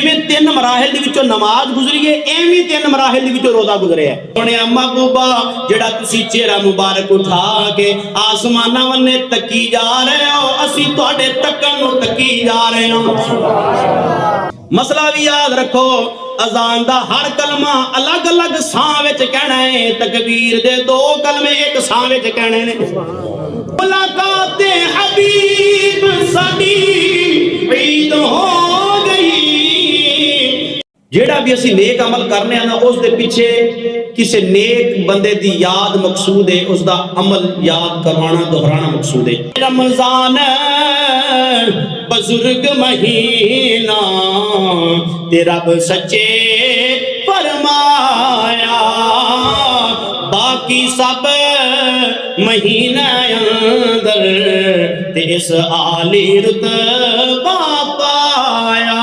ਜਿਵੇਂ ਤਿੰਨ ਮਰਾਹਿਲ ਦੇ ਵਿੱਚੋਂ ਨਮਾਜ਼ ਗੁਜ਼ਰੀ ਹੈ, ਐਵੇਂ ਤਿੰਨ ਮਰਾਹਿਲ ਦੇ ਵਿੱਚੋਂ ਰੋਜ਼ਾ ਗੁਜ਼ਰਿਆ। ਸੁਣਿਆ ਮਹਬੂਬਾ ਜਿਹੜਾ ਤੁਸੀਂ ਚਿਹਰਾ ਮੁਬਾਰਕ ਉਠਾ ਕੇ ਆਸਮਾਨਾਂ ਵੱਲੇ ਤੱਕੀ ਜਾ ਰਹੇ ਹੋ, ਅਸੀਂ ਤੁਹਾਡੇ ਤੱਕਣ ਨੂੰ ਤੱਕੀ ਜਾ ਰਹੇ ਹਾਂ। ਮਸਲਾ ਵੀ ਯਾਦ ਰੱਖੋ, ਅਜ਼ਾਨ ਦਾ ਹਰ ਕਲਮਾ ਅਲੱਗ ਅਲੱਗ ਸਾਹ ਵਿੱਚ ਕਹਿਣਾ ਹੈ, ਤਕਬੀਰ ਦੇ ਦੋ ਕਲਮੇ ਇੱਕ ਸਾਹ ਵਿੱਚ ਕਹਿਣੇ ਨੇ। ਮੁਲਾਕਾਤ ਹਬੀਬ ਸਾਡੀ ਈਦ ਹੋ ਗਈ। ਜਿਹੜਾ ਵੀ ਅਸੀਂ ਨੇਕ ਅਮਲ ਕਰਨੇ ਆ ਨਾ, ਉਸ ਦੇ ਪਿੱਛੇ ਕਿਸੇ ਨੇਕ ਬੰਦੇ ਦੀ ਯਾਦ ਮਕਸੂਦ ਹੈ, ਉਸ ਦਾ ਅਮਲ ਯਾਦ ਕਰਵਾਉਣਾ ਦੁਹਰਾਣਾ ਮਕਸੂਦ ਹੈ। ਰਮਜ਼ਾਨ ਬਜ਼ੁਰਗ ਮਹੀਨਾ ਤੇ ਰੱਬ ਸੱਚੇ ਫਰਮਾਇਆ, ਬਾਕੀ ਸਭ ਮਹੀਨਾ ਅੰਦਰ ਤੇ ਇਸ ਆਲੀ ਰੁਤਬਾ ਪਾਇਆ।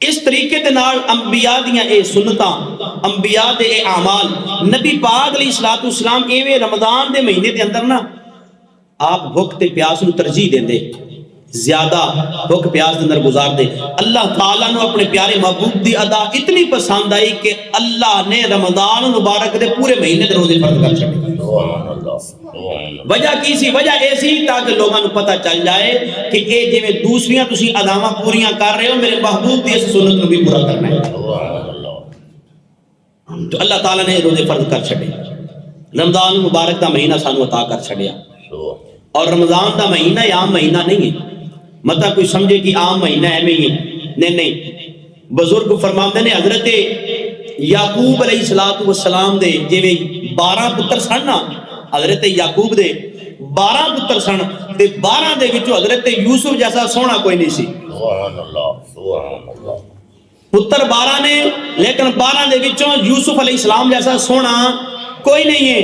اس طریقے دے نال انبیاء دیاں اے سنتاں، انبیاء دے اے اعمال، نبی پاک علیہ الصلوۃ والسلام ایویں رمضان دے مہینے دے اندر نا آپ بھوک تے پیاس نو ترجیح دیندے، زیادہ بھوک پیاس دے اندر گزار دے۔ اللہ تعالیٰ نو اپنے پیارے محبوب دی ادا اتنی پسند آئی کہ اللہ نے رمضان مبارک دے پورے مہینے دے روزے فرض کر چھڈے۔ وجہ کی سی؟ وجہ ایسی تاکہ لوگوں کو پتہ چل جائے کہ اے جویں دوسریاں تسی اداواں پوریاں کر رہے ہو، میرے محبوب دی اس سنت نو بھی پورا کرنا ہے۔ تو اللہ تعالیٰ نے روزے فرض کر چھڈے، رمضان مبارک دا مہینہ سانو عطا کر چھڈیا۔ اور رمضان دا مہینہ عام مہینہ نہیں ہے، مطلب کوئی سمجھے کہ عام مہینہ ہے نہیں نہیں۔ بزرگ فرماندے نے حضرت یعقوب علیہ السلام دے جویں 12 پتر سن نا، حضرت یعقوب دے 12 پتر سن تے 12 دے وچوں حضرت یوسف جیسا سونا کوئی نہیں سی۔ سبحان اللہ سبحان اللہ۔ پتر 12 نے لیکن 12 دے وچوں یوسف علیہ السلام جیسا سونا کوئی نہیں ہے۔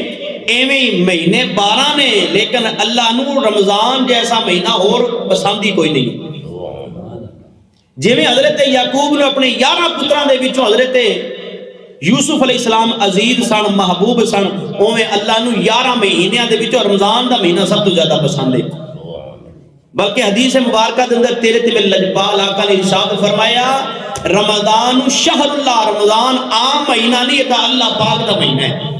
ایویں مہینے 12 نے لیکن اللہ نو رمضان جیسا مہینہ اور پسند ہی کوئی نہیں۔ جویں حضرت یعقوب نے اپنے 11 پتراں دے وچوں حضرت یوسف علیہ السلام عزیز سن، محبوب سن، اویں اللہ نو 11 مہینیاں دے وچوں رمضان دا مہینہ سب تو زیادہ پسند ہے۔ بلکہ حدیث مبارکہ دے اندر تیرے تے میں لجپال آقا نے ارشاد فرمایا رمضان شہر اللہ، رمضان عام مہینہ نہیں، یہ اللہ پاک دا مہینہ ہے۔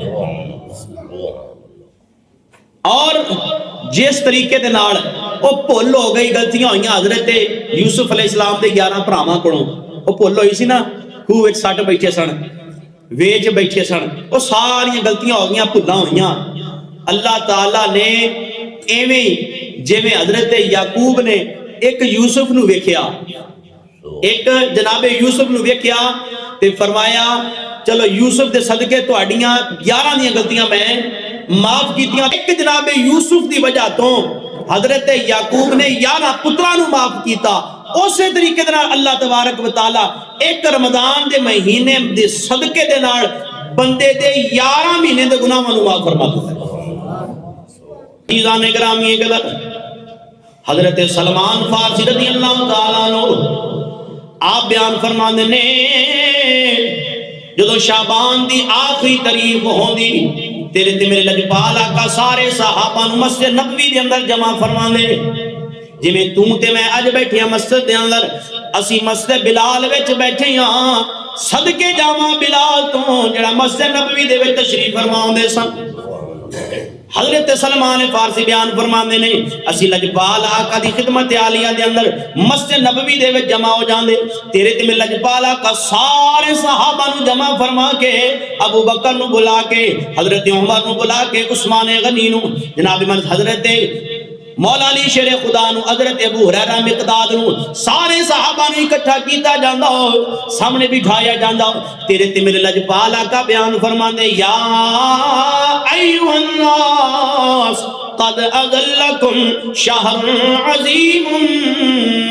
اور جس طریقے دے نال او بھول ہو گئی، غلطیاں ہوئیاں حضرت یوسف علیہ السلام دے 11 بھراواں کولوں، او بھول ہوئی سی نا، خوہ وچ سٹ بیٹھے سن، ویچ بیٹھے سن، او ساری غلطیاں ہو گئیاں، بھولاں ہوئیاں۔ اللہ تعالیٰ نے ایویں جویں حضرت یعقوب نے ایک یوسف نو ویکھیا، ایک جناب یوسف نو ویکھیا تے فرمایا چلو یوسف دے صدقے تہاڈیاں 11 دیاں غلطیاں میں معاف کیتیاں۔ ایک جناب یوسف دی وجہ تو حضرت یعقوب نے 11 پتراں نو معاف کیتا۔ اسی طریقے دے نال اللہ تبارک و تعالی ایک رمضان دے مہینے دے صدقے دے نال بندے دے 11 مہینے دے گناہاں نو معاف فرما دیتا ہے۔ عزیزان گرامی قدر حضرت سلمان فارسی رضی اللہ تعالیٰ عنہ آپ بیان فرماندے نے جدو شعبان دی آخری تاریخ ہوندی تیرے تے میرے لجپال آقا سارے صحابہ نو مسجد نبوی دے اندر جمع فرماندے، جویں تو تے میں اج بیٹھے ہاں مسجد دے اندر، اسی مسجد بلال وچ بیٹھے ہاں، صدقے جاواں بلال تو جڑا مسجد نبوی دے وچ تشریف فرماوندے سن۔ حضرت سلمان فارسی بیان فرماندے نے اسی لجپال آقا دی خدمت عالیہ دے اندر مسجد نبوی دے وچ جمع ہو جاندے، تیرے تے میں لجپال آقا سارے صحابہ نو جمع فرما کے، ابو بکر نو بلا کے، حضرت عمر نو بلا کے، عثمان غنی نو، جناب حضرت مولا علی شیر خدا نو، حضرت ابو ہریرہ مقداد نو، سارے صحابہ نو اکٹھا کیتا جاندا، سامنے بٹھایا جاندا۔ تیرے تے میرے لجپال آقا بیان فرماندے یا ایھا الناس قد اضلکم شہر عظیم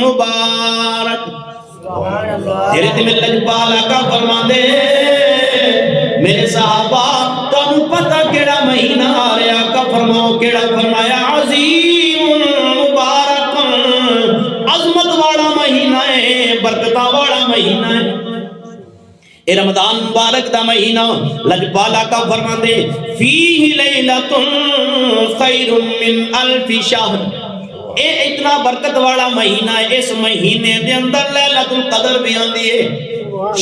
مبارک۔ تیرے تے میرے لجپال آقا فرماندے میرے صحابہ تانوں پتہ کیڑا مہینہ آ رہا؟ آقا فرماؤ کیڑا؟ فرمایا عظیم مبارک، عظمت والا مہینہ ہے، برکتاں والا مہینہ ہے۔ اے رمضان مبارک دا مہینہ لجپال آقا فرماندے فیہ لیلۃ خیر من الف شہر، اے اتنا برکت والا مہینہ ہے، اس مہینے دے اندر لیلۃ القدر بھی آندی ہے،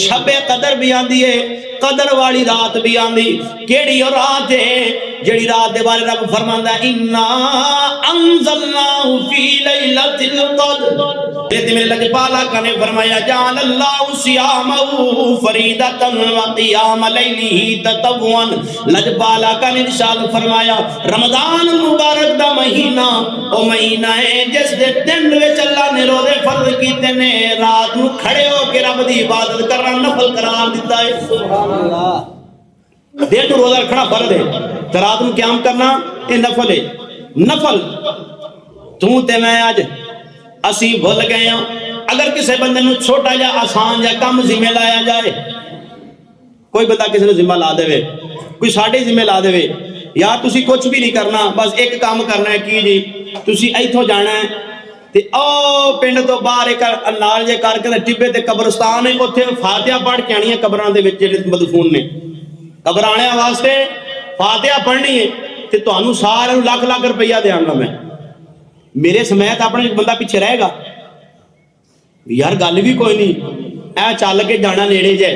شب قدر بھی آندی ہے، قدر والی رات بھی آندی۔ کیڑی اور رات ہے جڑی رات دے بارے رب فرماندا انا انزلناہ فی لیلۃ القدر۔ تے میرے لجپال آقا نے فرمایا جعل اللہ صیامہ فریضۃ وقیام لیلہ تطوعا۔ لجپال آقا نے ارشاد فرمایا رمضان مبارک دا مہینہ او مہینہ ہے جس دے دن وچ اللہ نے روزے فرض کیتے نے، رات نو کھڑے ہو کے رب دی عبادت کرنا نفل قرار دیتا ہے۔ سبحان اللہ۔ دن نو روزہ رکھنا فرض ہے، رات نو قیام کرنا یہ نفل ہے۔ نفل تو تے میں آج اسی بھول گئے ہاں۔ اگر کسی بندے نو چھوٹا جا آسان جا کم ذمہ لایا جائے، کوئی بندہ کسی نے ذمہ لا دے، کوئی ساڑھے ذمہ لا دے، یا تسی کچھ بھی نہیں کرنا، بس ایک کام کرنا ہے کی جی تسی ایتھوں جانا ہے تے او پنڈ تو باہر ایک نال جے کر کے ٹبے تے قبرستان ہے، اوتھے فاتحہ پڑھ کے آنی ہے قبراں دے وچ جڑے مدفون نے، قبر آنے واسطے فاتحہ پڑھنی ہے تے تانوں سارے لاکھ لاکھ روپیہ دیاں گا میں، میرے سمیت اپنا ایک بندہ پیچھے رہے گا یار گل بھی کوئی نہیں، اے چل کے جانا نیڑے جے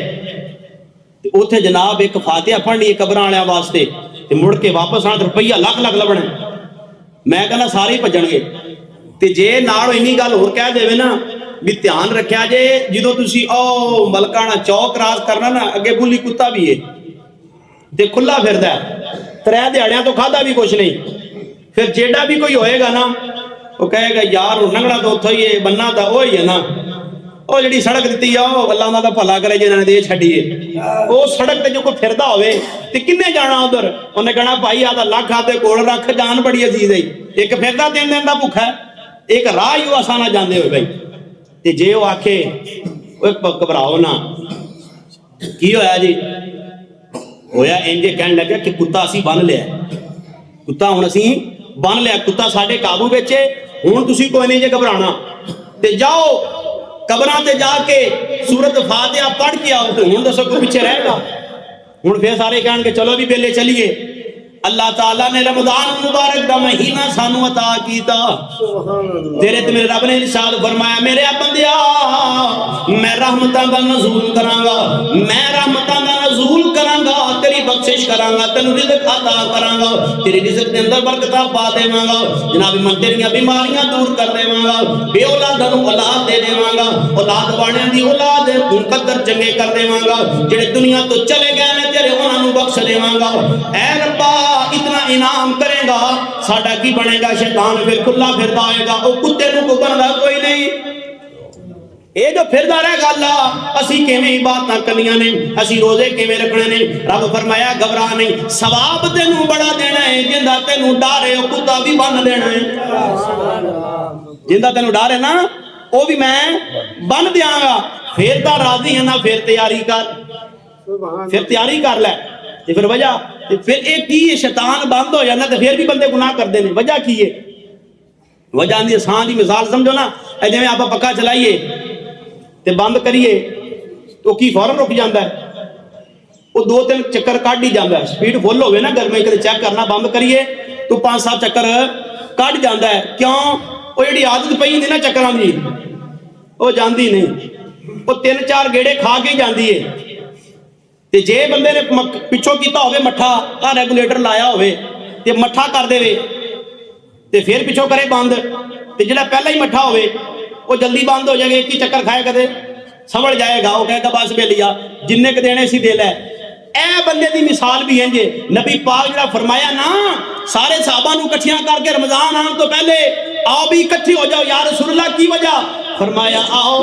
تے اوتھے جناب ایک فاتحہ پڑھنی ہے قبر آنے واسطے تے مڑ کے واپس آنا روپیہ لاکھ لاکھ لبنا، میں کہنا سارے ہی بھجن گے۔ تے جے نال اینی گل ہور کہہ دے نا بھی دھیان رکھیا جے جدوں تسی او ملکانہ چوک راز کرنا نا اگے بلی کتا بھی ہے تے کھلا پھردا ہے، 3 دیہڑیاں تو کھادا بھی کچھ نہیں، پھر جیڑا بھی کوئی ہوئے گا نا وہ کہے گا یار ننگڑا تو اتھوں ہی ہے، بننا تو وہی ہے نا، وہ جڑی سڑک دتی ہے وہ اللہ انہاں دا بھلا کرے جنہاں نے دے چھڈی ہے، وہ سڑک تے جو کوئی پھردا ہوئے تے کنے جانا ادھر، انہیں کہنا بھائی آدھا لاکھ آدھے کول رکھ، جان بڑی عزیز ہے، ایک پھردا 3 دن دا بھوکھا ہے، ایک راہ ہی وہ آسانا جاندے ہوئے بھائی تے جے وہ آکھے وہ گھبراؤ نہ کی ہویا جی ہویا انجے کہنے لگا کہ کتا اسی بن لیا، کتا ہن اسی بن لیا، کتا ساڈے قابو وچ ہے، ہن تسی کوئی نہیں جے گھبرانا تے جاؤ قبراں تے جا کے سورت فاتحہ پڑھ کے آؤ، تے ہن دسو کوئی پیچھے رہے گا؟ ہن پھر سارے کہن گے چلو بھی بیلے چلیے۔ اللہ تعالیٰ نے رمضان مبارک دا مہینہ سانو عطا کیتا، تیرے تے میرے رب نے ارشاد فرمایا میرے بندیا میں رحمتاں دا نزول کراں گا، میں رحمتاں دا نزول کراں گا، تیری بخشش کراں گا، تینوں رزق عطا کراں گا، تیری رزق دے اندر برکتاں پا دیواں گا، جناب من تیریاں بیماریاں دور کر دیواں گا، بے اولاداں نوں اولاد دے دیواں گا، اولاد والیاں دی اولاد مقدر چنگے کر دیواں گا، جڑے دنیا تو چلے گئے نے تیرے انہاں نوں بخش دیواں گا۔ اے ربا اتنا انعام کرے گا ساڈا کی بنے گا؟ شیطان پھر کھلا پھردا آئے گا، او کتے نوں کو بندا کوئی نہیں، اے جو پھردا رہے گا اللہ اسی کیویں عبادتاں کرنیاں نے، اسی روزے کیویں رکھنے نے؟ رب فرمایا گھبرا نہیں، ثواب تینوں بڑا دینا ہے، جندا تینوں ڈر ہے او کتا بھی بن دینا ہے، جندا تینوں ڈر ہے نا او بھی میں بن دیاں گا، پھر تا راضی ہے نا، پھر تیاری کر، پھر تیاری کر لے، تے پھر وجہ پھر ایک کی شیطان بند ہو جانا تے پھر بھی بندے گناہ کر دینے، وجہ کی ہے؟ وجہ دی آسان دی مثال سمجھو نا، اے جویں آپ پکا چلائیے تے بند کریے تو کی فوراً رک جاندا ہے، وہ 2-3 چکر کٹ ہی جاندا ہے، سپیڈ فل ہوے نا گرمی کدے چیک کرنا بند کریے تو 5-7 چکر کٹ جاندا ہے، کیوں؟ وہ جڑی عادت پئی ہوندی نا چکراں دی وہ جاندی نہیں، وہ 3-4 گیڑے کھا کے جاندی ہے، تے جے بندے نے پچھوں کیتا ہوئے مٹھا ریگولیٹر لایا ہوئے تے مٹھا کر دے تے پھر پچھوں کرے بند، تے جڑا پہلا ہی مٹھا ہوئے وہ جلدی بند ہو جائے گا، ایک ہی چکر کھائے کدے سمجھ جائے گا، وہ کہے گا بس بے لیا جننے کے دینے سی دے لے۔ اے بندے دی مثال بھی ہے جے نبی پاک جڑا فرمایا نا سارے صحابہ نو کٹھیاں کر کے رمضان آن تو پہلے آؤ بھی اکٹھے ہو جاؤ، یا رسول اللہ کی وجہ؟ فرمایا آؤ۔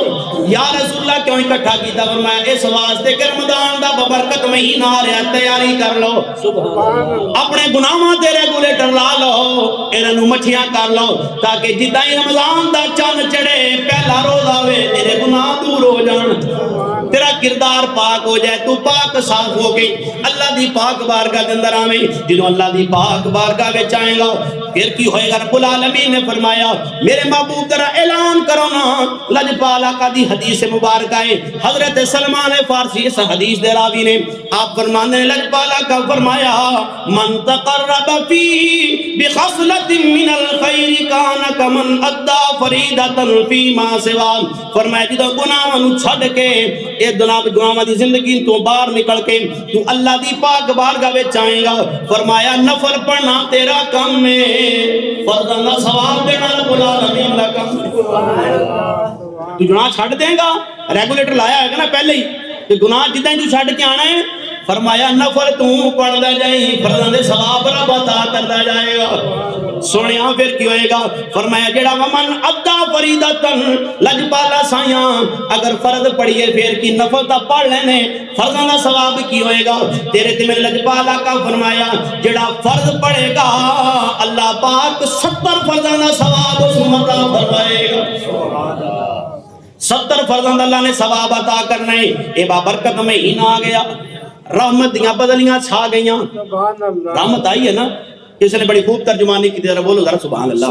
یا رسول اللہ کیوں اکٹھا کیتا؟ فرمایا اس واسطے کہ رمضان دا ببرکت مہینہ آ رہا، تیاری کر لو، اپنے گناہاں تے ریگولیٹر لا لو، انہاں نوں مٹھیاں کر لو، تاکہ جداں ہی رمضان دا چن چڑھے پہلا روزہ ہوئے تیرے گناہ دور ہو جان، تیرا کردار پاک ہو جائے، تو پاک صاف ہو گئی، اللہ دی پاک بارگاہ دے اندر آویں، جدوں اللہ دی پاک بارگاہ وچ آئے گا پھر کی ہوئے گا؟ رب العالمین نے فرمایا میرے محبوب ذرا اعلان کرو نا، لجپال آقا دی حدیث مبارکہ ہے، حضرت سلمان فارسی اس حدیث دے راوی نے، آپ فرمانے ہیں لجپال آقا فرمایا من تقرب فی بخصلت من الخیر کان کمن ادا فریدتا فی ما سوا، فرمایا جدو گناہاں نو چھڈ کے اے گناہاں دی زندگی تو باہر نکل کے تو اللہ دی پاک بارگاہ وچ آئے گا، فرمایا نفل پڑھنا تیرا کم ہے، فرضاں دا ثواب دینا رب العالمین دا کم ہے۔ تو گناہ چھڈ دے گا، ریگولیٹر لایا ہے نا پہلے ہی، کہ گناہ جداں تو چھڈ کے آنا ہے، فرمایا نفل تو پڑھدا جائیں، فرضاں دے ثواب رب عطا کردا جائے گا۔ سنیا پھر کی ہوئے گا؟ فرمایا جڑا ومن ادا فریدتن، لجپالا سایاں اگر فرض پڑھیے پھر کی نفل تا پڑھ لینے، فرضاں دا ثواب کی ہوئے گا؟ تیرے تے میرے لجپالا کا فرمایا جڑا فرض پڑھے گا اللہ پاک 70 فرضاں دا ثواب اس کو عطا فرمائے گا، 70 فرضاں دا اللہ نے ثواب عطا کرنا ہے۔ اے بابرکت مہینہ آ گیا، رحمت دیاں بدلیاں چھا گئیاں، رحمت آئی ہے نا، کسی نے بڑی خوب ترجمانی کی، ذرا بولو ذرا سبحان اللہ۔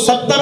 70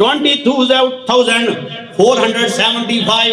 22,475।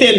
3।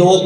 2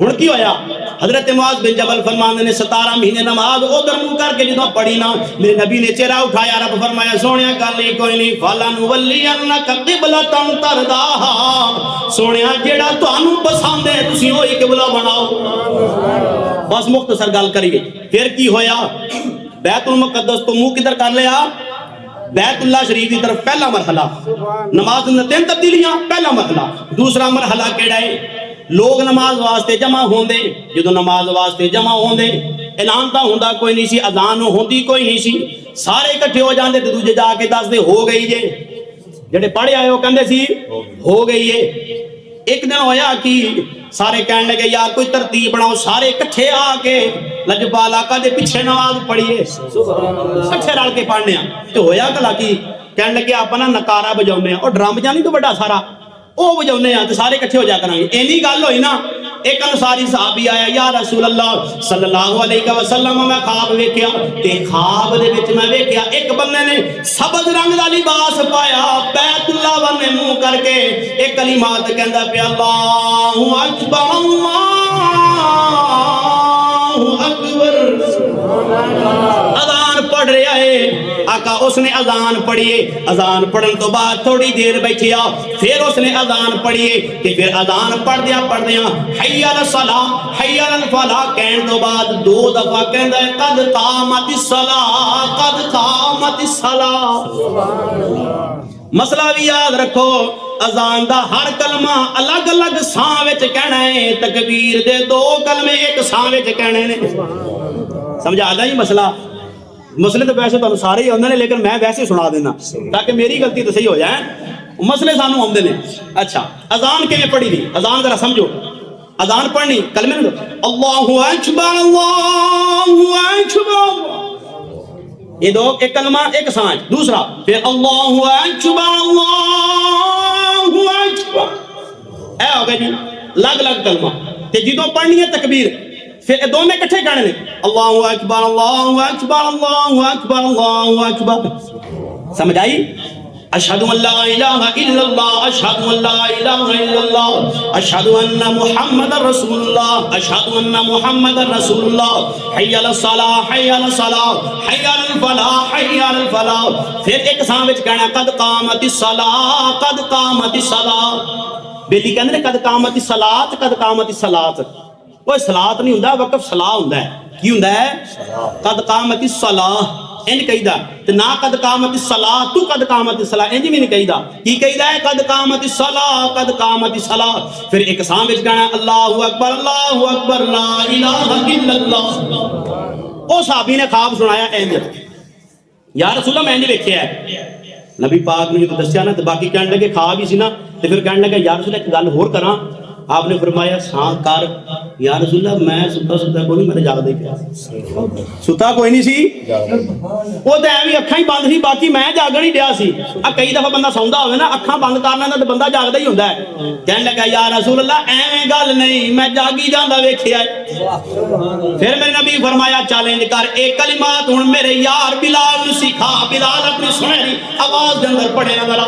ہن کی ہویا حضرت معاذ بن جبل فرماندے نے 17 مہینے نماز ادھر منہ کر کے جدوں پڑھی نا میرے نبی نے چہرہ اٹھایا رب فرمایا سونیا گل نہیں کوئی نہیں فلنولینک قبلۃ ترضاھا سونیا جیڑا تانوں پسند ہے تسی وہی قبلہ بناؤ بس مختصر گل کریے پھر کی ہویا بیت المقدس تو منہ کدھر کر لیا بیت اللہ شریف کی طرف پہلا مرحلہ نماز میں 3 تبدیلیاں پہلا مرحلہ دوسرا مرحلہ کیڑا ہے لوگ نماز واسطے جمع ہوندے جدوں نماز واسطے جمع ہوندے اعلان تا ہوندا کوئی نہیں سی اذان ہوندی کوئی نہیں سی سارے اکٹھے ہو جاندے تے دوجے جا کے دس دے ہو گئی جے جڑے پڑھے آئے ہو کہندے سی ہو گئی ہے ایک دن ہویا کہ سارے کہنے لگے یار کوئی ترتیب بناؤ سارے اکٹھے آ کے لجپال آقا دے پیچھے نماز پڑھیے اکٹھے رل کے پڑھنے تو ہویا کلا کہ کہنے لگے اپنا نکارا بجاؤنے اور ڈرم جانی تو بڑا سارا او بجاؤنے تو سارے اکٹھے ہو جا کریں گے اینی گل ہوئی نا ایک انصاری صحابی آیا یا رسول اللہ صلی اللہ علیہ وسلم میں خواب ویکھیا تے خواب دے وچ میں ویکھیا ایک بندے نے سبز رنگ دا لباس پایا بیت اللہ ورنے منہ کر کے ایک کلمات کہندا پیا اللہ اکبر اذان پڑھ رہا ہے آقا اس نے اذان پڑھیے اذان پڑھن تو بعد تھوڑی دیر بیٹھیا پھر اس نے اذان پڑھیے کہ پھر اذان پڑھ دیا حی علی الصلاۃ حی علی الفلاح کہن تو بعد 2 دفعہ کہندا ہے قد قامت الصلاۃ قد قامت الصلاۃ مسئلہ بھی یاد رکھو اذان دا ہر کلمہ الگ الگ ساں وچ کہنا ہے تکبیر دے 2 کلمے ایک ساں وچ کہنے نے سمجھ آ گیا مسئلہ مسئلے تو ویسے تو سارے ہی ہوندے نے لیکن میں ویسے سنا دینا تاکہ میری غلطی تو صحیح ہو جائے مسئلے سانو ہوندے نے اچھا اذان کیویں پڑھی دی اذان ذرا سمجھو اذان پڑھنی کلمے میں اللہ اکبر یہ 2 ایک کلمہ ایک سانج دوسرا پھر اللہ اکبر اے ہو گیا جی لگ لگ کلمہ تے جدوں پڑھنی ہے تکبیر پھر دونوں کٹھے کہنے نے اللہ اکبر اللہ اکبر اللہ اکبر اللہ اکبر سمجھ آئی اشہد ان لا الہ الا اللہ اشہد ان لا الہ الا اللہ اشہد ان محمد رسول اللہ اشہد ان محمد رسول اللہ حی علی الصلاۃ حی علی الصلاۃ حی علی الفلاح حی علی الفلاح پھر ایک ساں وچ کہنا قد قامت الصلاۃ قد قامت الصلاۃ بیلی کہندے نے قد قامت الصلاۃ قد قامت الصلاۃ وہ صلاۃ نہیں ہوندا وقف صلاح ہوندا ہے کی ہوندا ہے قد قامت الصلاۃ انج کہیدا تے نہ قد قامت الصلاۃ تو قد قامت الصلاۃ انج بھی نہیں کہیدا کی کہیدا ہے قد قامت الصلاۃ قد قامت الصلاۃ پھر ایک ساں وچ کہنا اللہ اکبر لا الہ الا اللہ او صحابی نے خواب سنایا انج یا رسول اللہ میں انج ویکھیا ہے نبی پاک نے جو دسیا نا تے باقی کہنے لگے خواب ہی سی نا تے پھر کہنے لگا یا رسول اللہ ایک گل ہور کراں آپ نے فرمایا سان کر یا رسول اللہ میں ستا کوئی نہیں میں جاگدا ہی پیا ستا کوئی نہیں سی وہ تے ایویں اکھاں ہی بند سی باقی میں جاگن ہی ڈیا سی کئی دفعہ بندہ سوندا ہوے نا اکھاں بند کر لیندا تے بندہ جاگدا ہی ہوندا ہے کہنے لگا یا رسول اللہ ایویں گل نہیں میں جاگی جاندا ویکھیا ہے پھر میرے نبی فرمایا چیلنج کر ایک کلمات ہن میرے یار بلال نو سکھا بلال اپنی سنہری آواز دے اندر پڑھے نا ذرا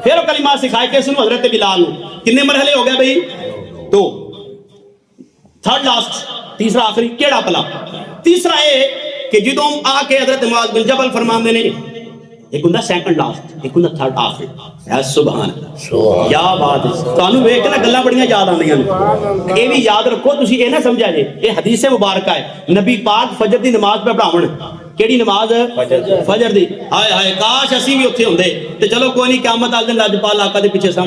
پھر وہ کلمات سکھائے کس نو حضرت بلال نو کتنے مرحلے ہو گئے بھائی 2 تھرڈ لاسٹ تیسرا آخری کیڑا پلا تیسرا ہے کہ جدوں آ کے حضرت معاذ بن جبل فرماندے نے ایک ہوندا سیکنڈ لاسٹ ایک ہوندا تھرڈ آخری یا سبحان اللہ کیا بات ہے تانوں ویکھ کے نا گلاں بڑیاں یاد آندیاں نے اے بھی یاد رکھو تسی اے نہ سمجھا جے اے حدیث مبارکہ ہے نبی پاک فجر دی نماز پہ پڑھاون کیڑی نماز فجر دی ہائے ہائے کاش اسی بھی اوتھے ہوندے تے چلو کوئی نہیں قیامت والے دن لجپال آقا دے پیچھے ساں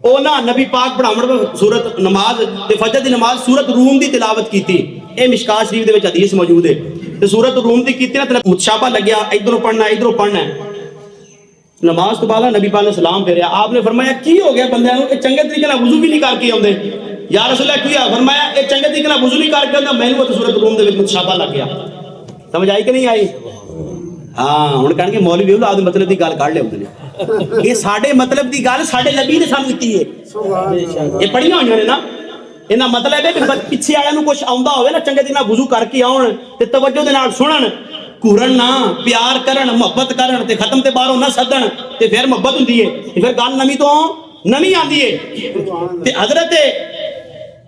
او نا نبی پاک پڑھاون سورت نماز تے فجر دی نماز سورت روم دی تلاوت کیتی اے مشکات شریف دے وچ حدیث موجود ہے تے سورت روم دی کیتی نا تے متشابہ لگیا ادھروں پڑھنا ہے نماز تو بعد نبی پاک نے سلام پھیریا آپ نے فرمایا کی ہو گیا بندیاں نوں چنگے طریقے نال وضو بھی نہیں کر کے اوندے یا رسول اللہ کیا فرمایا اے چنگے طریقے نال وضو نہیں کر کے اوندا مینوں تے سورت روم دے وچ متشابہ لگ گیا سمجھ آئی کہ نہیں آئی ہاں ہن کہن گے مولوی اولاد مطلب دی گل کڈ لے اوندے نے یہ ساڈے مطلب دی گل ساڈے نبی نے سانوں دتی ہے یہ پڑھیاں ہوئیاں نے نا انہاں مطلب ہے کہ پیچھے والے نوں کچھ آوندا ہوے نا چنگے طریقے نال وضو کر کے آون تے توجہ دے نال سنن گھرن نہ پیار کرن محبت کرن تے ختم تے باہروں نہ سدن تے پھر محبت ہوندی ہے تے پھر گل نمی تو نمی آندی ہے تے حضرت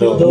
2